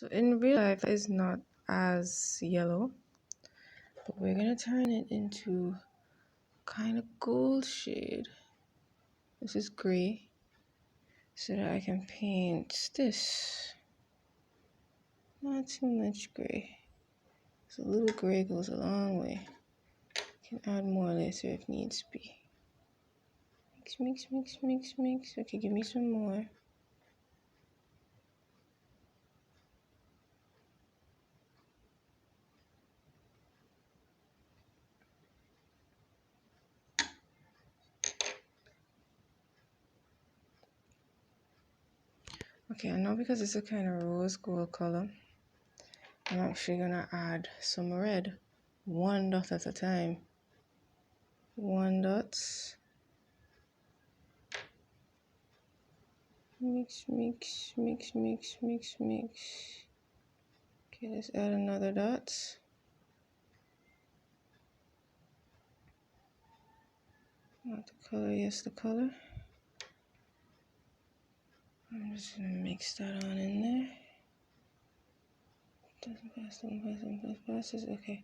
So in real life, it's not as yellow, but we're gonna turn it into kind of gold shade. This is gray, so that I can paint this. Not too much gray. So a little gray goes a long way. You can add more later if needs be. Mix, mix, mix, mix, mix. Okay, give me some more. Okay, and now because it's a kind of rose gold color, I'm actually gonna add some red, one dot at a time. One dot. Mix, mix, mix, mix, mix, mix. Okay, let's add another dot. Not the color, yes, the color. I'm just gonna mix that on in there. Doesn't pass, doesn't pass, doesn't pass, passes. Okay.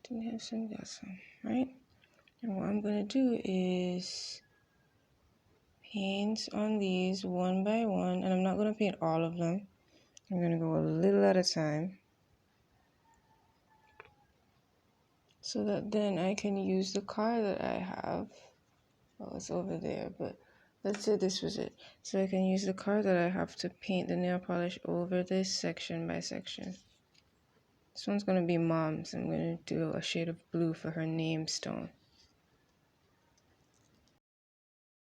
Didn't have some, got some, right? And what I'm gonna do is paint on these one by one, and I'm not gonna paint all of them. I'm gonna go a little at a time, so that then I can use the card that I have. Well, it's over there, but let's say this was it. So I can use the card that I have to paint the nail polish over this section by section. This one's gonna be Mom's. I'm gonna do a shade of blue for her name stone.